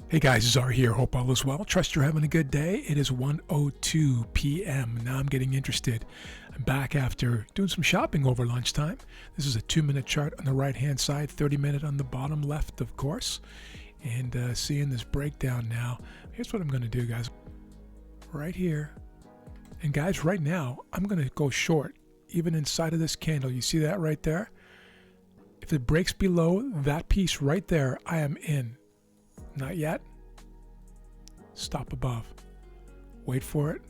Hey guys, it's Zara here. Hope all is well. Trust you're having a good day. It is 1:02 p.m. Now I'm getting interested. I'm back after doing some shopping over lunchtime. This is a 2-minute chart on the right-hand side, 30-minute on the bottom left, of course. And seeing this breakdown now, here's what I'm going to do, guys. Right here. And guys, right now, I'm going to go short, even inside of this candle. You see that right there? If it breaks below that piece right there, I am in. Not yet. Stop above. Wait for it.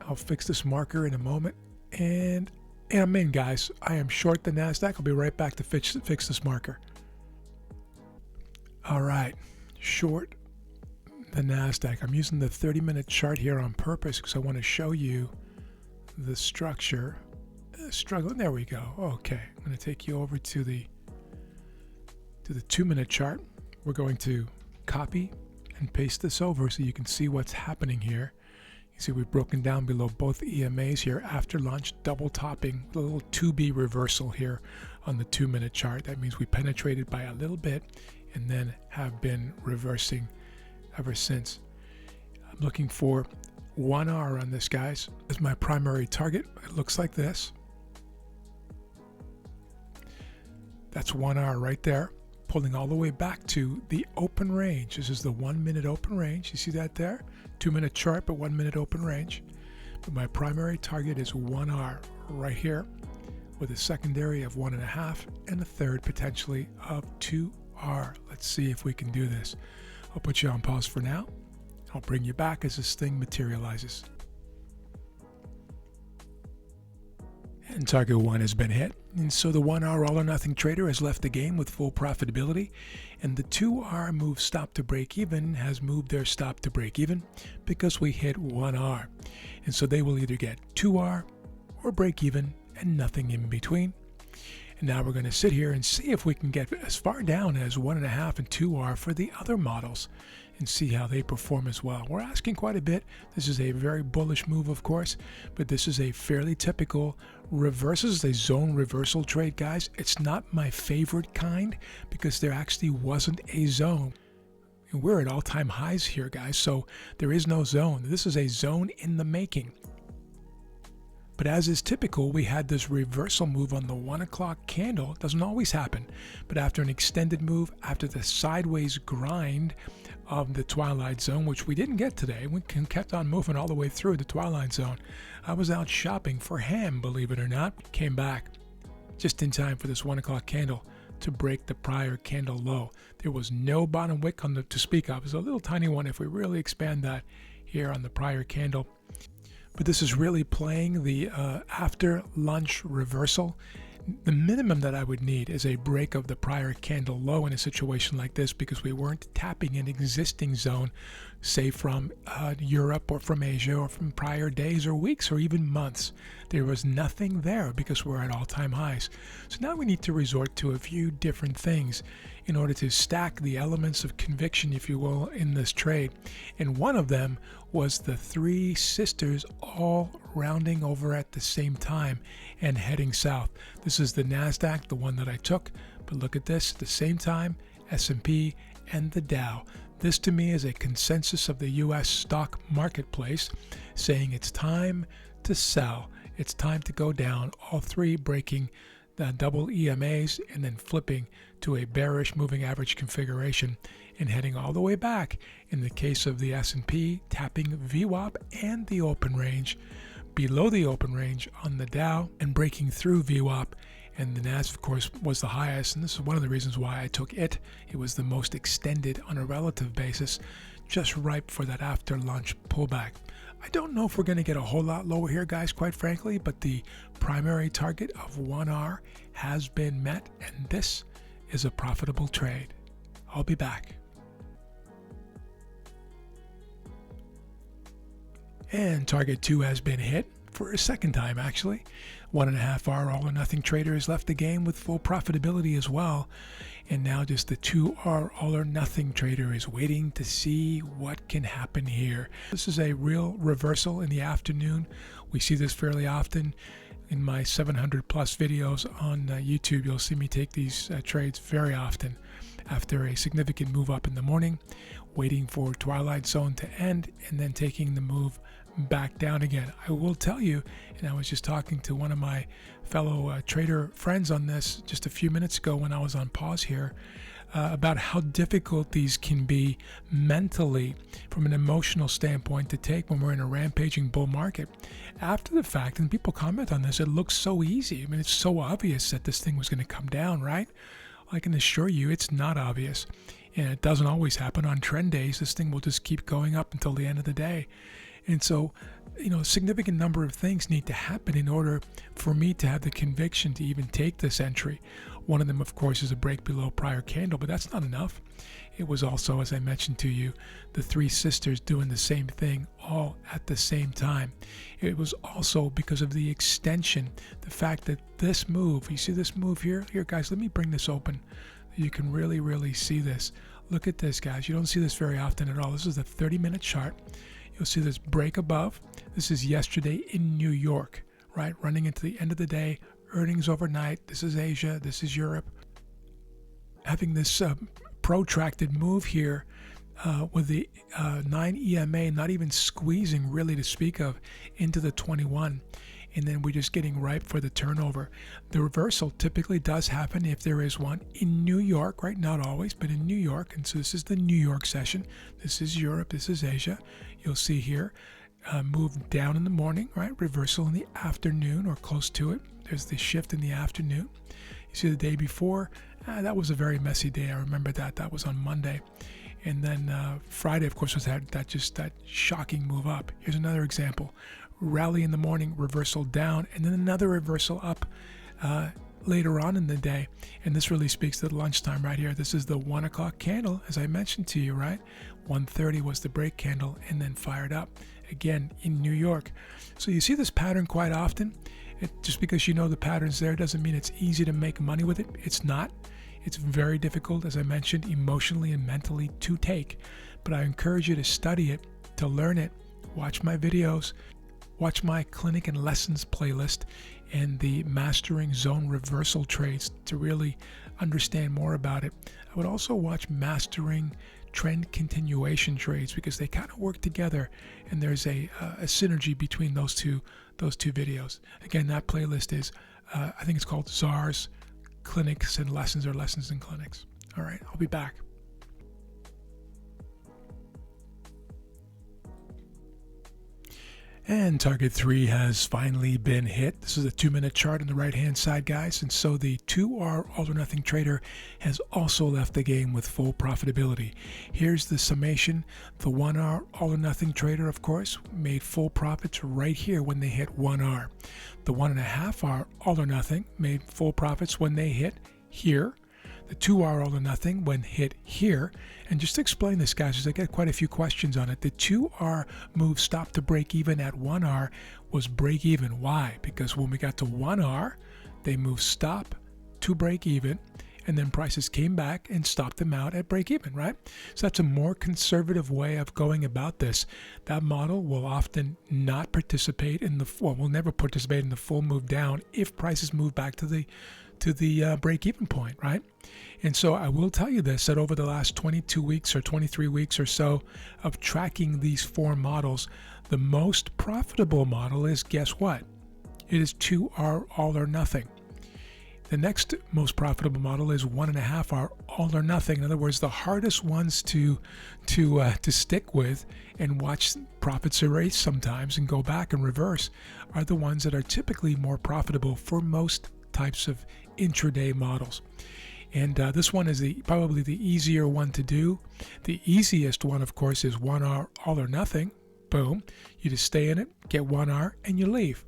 I'll fix this marker in a moment. And I'm in, guys. I am short the NASDAQ. I'll be right back to fix this marker. All right. Short the NASDAQ. I'm using the 30-minute chart here on purpose because I want to show you the structure. Struggling. There we go. Okay, I'm going to take you over to the 2-minute chart. We're going to copy and paste this over so you can see what's happening here. You see we've broken down below both EMAs here after lunch, double topping, a little 2B reversal here on the 2-minute chart. That means we penetrated by a little bit and then have been reversing ever since. I'm looking for 1R on this, guys, as my primary target. It looks like this. That's 1R right there, pulling all the way back to the open range. This is the 1-minute open range. You see that there? 2-minute chart, but 1-minute open range. But my primary target is 1R right here, with a secondary of 1.5 and a third potentially of 2R. Let's see if we can do this. I'll put you on pause for now. I'll bring you back as this thing materializes. And target 1 has been hit. And so the 1R all or nothing trader has left the game with full profitability. And the 2R move stop to break even has moved their stop to break even because we hit 1R. And so they will either get 2R or break even and nothing in between. And now we're going to sit here and see if we can get as far down as 1.5 and 2R for the other models and see how they perform as well. We're asking quite a bit. This is a very bullish move, of course, but this is a fairly typical reversal. This is a zone reversal trade, guys. It's not my favorite kind because there actually wasn't a zone. We're at all-time highs here, guys, so there is no zone. This is a zone in the making. But as is typical, we had this reversal move on the 1 o'clock candle. It doesn't always happen, but after an extended move, after the sideways grind of the twilight zone, which we didn't get today, we kept on moving all the way through the twilight zone. I was out shopping for ham, believe it or not. Came back just in time for this 1 o'clock candle to break the prior candle low. There was no bottom wick on to speak of. It's a little tiny one if we really expand that here on the prior candle. But this is really playing the after lunch reversal. The minimum that I would need is a break of the prior candle low in a situation like this because we weren't tapping an existing zone, say from Europe or from Asia or from prior days or weeks or even months. There was nothing there because we're at all-time highs. So now we need to resort to a few different things in order to stack the elements of conviction, if you will, in this trade. And one of them was the three sisters all rounding over at the same time and heading south. This is the NASDAQ, the one that I took, but look at this, at the same time, S&P and the Dow. This to me is a consensus of the U.S. stock marketplace saying it's time to sell. It's time to go down, all three breaking the double EMAs and then flipping to a bearish moving average configuration and heading all the way back in the case of the S&P, tapping VWAP and the open range, below the open range on the Dow and breaking through VWAP. And the NAS, of course, was the highest, and this is one of the reasons why I took it. It was the most extended on a relative basis, just ripe for that after lunch pullback. I don't know if we're going to get a whole lot lower here, guys, quite frankly, but the primary target of 1R has been met, and this is a profitable trade. I'll be back. And target 2 has been hit for a second time actually. 1.5 hour all or nothing trader has left the game with full profitability as well. And now just the 2 hour all or nothing trader is waiting to see what can happen here. This is a real reversal in the afternoon. We see this fairly often. In my 700 plus videos on YouTube, you'll see me take these trades very often after a significant move up in the morning, waiting for twilight zone to end, and then taking the move back down again. I will tell you, and I was just talking to one of my fellow trader friends on this just a few minutes ago when I was on pause here, about how difficult these can be mentally from an emotional standpoint to take when we're in a rampaging bull market. After the fact, and people comment on this, it looks so easy. I mean, it's so obvious that this thing was going to come down, right? I can assure you it's not obvious. And it doesn't always happen on trend days. This thing will just keep going up until the end of the day. And so, a significant number of things need to happen in order for me to have the conviction to even take this entry. One of them, of course, is a break below prior candle, but that's not enough. It was also, as I mentioned to you, the three sisters doing the same thing all at the same time. It was also because of the extension, the fact that this move, you see this move here? Here, guys, let me bring this open. You can really, really see this. Look at this, guys. You don't see this very often at all. This is a 30-minute chart. You'll see this break above. This is yesterday in New York, right? Running into the end of the day, earnings overnight. This is Asia. This is Europe. Having this protracted move here with the 9 EMA not even squeezing really to speak of into the 21. And then we're just getting ripe for the turnover. The reversal typically does happen if there is one in New York, right? Not always, but in New York. And so this is the New York session. This is Europe. This is Asia. You'll see here, move down in the morning, right? Reversal in the afternoon or close to it. There's the shift in the afternoon. You see the day before, that was a very messy day. I remember that. That was on Monday. And then Friday, of course, was that shocking move up. Here's another example. Rally in the morning, reversal down, and then another reversal up later on in the day. And this really speaks to the lunchtime right here. This is the 1 o'clock candle, as I mentioned to you, right? 1:30 was the break candle, and then fired up again in New York. So you see this pattern quite often. Just because you know the patterns there doesn't mean it's easy to make money with it. It's not. It's very difficult, as I mentioned, emotionally and mentally to take. But I encourage you to study it, to learn it, watch my videos, watch my clinic and lessons playlist and the Mastering Zone Reversal trades to really understand more about it. I would also watch Mastering Trend Continuation trades because they kind of work together, and there's a synergy between those two videos. Again, that playlist is, I think it's called Czars Clinics and Lessons, or Lessons and Clinics. All right, I'll be back. And target 3 has finally been hit. This is a 2-minute chart on the right-hand side, guys. And so the 2R all-or-nothing trader has also left the game with full profitability. Here's the summation. The 1R all-or-nothing trader, of course, made full profits right here when they hit 1R. The 1.5R all-or-nothing made full profits when they hit here. The 2R all-or-nothing when hit here. And just to explain this, guys, because I get quite a few questions on it, the 2R move stop to break even at 1R was break even. Why? Because when we got to 1R, they moved stop to break even, and then prices came back and stopped them out at break even, right? So that's a more conservative way of going about this. That model will often not participate in the, well, will never participate in the full move down if prices move back to the break-even point, right? And so I will tell you this, that over the last 22 weeks or 23 weeks or so of tracking these 4 models, the most profitable model is, guess what? It is 2R all or nothing. The next most profitable model is 1.5R all or nothing. In other words, the hardest ones to stick with and watch profits erase sometimes and go back and reverse are the ones that are typically more profitable for most types of intraday models. And this one is probably the easier one to do. The easiest one, of course, is 1R all or nothing. Boom. You just stay in it, get 1R, and you leave.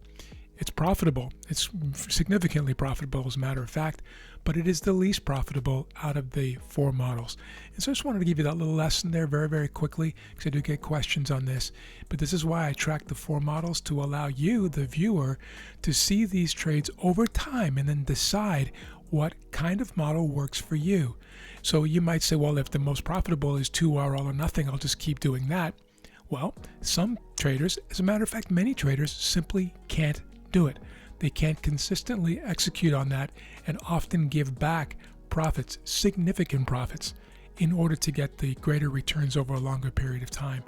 It's profitable. It's significantly profitable, as a matter of fact, but it is the least profitable out of the 4 models. And so I just wanted to give you that little lesson there very, very quickly, because I do get questions on this. But this is why I track the 4 models, to allow you, the viewer, to see these trades over time and then decide what kind of model works for you. So you might say, well, if the most profitable is 2R all or nothing, I'll just keep doing that. Well, some traders, as a matter of fact, many traders simply can't do it. They can't consistently execute on that and often give back profits, significant profits, in order to get the greater returns over a longer period of time.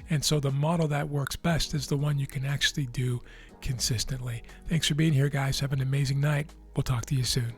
And so the model that works best is the one you can actually do consistently. Thanks for being here, guys. Have an amazing night. We'll talk to you soon.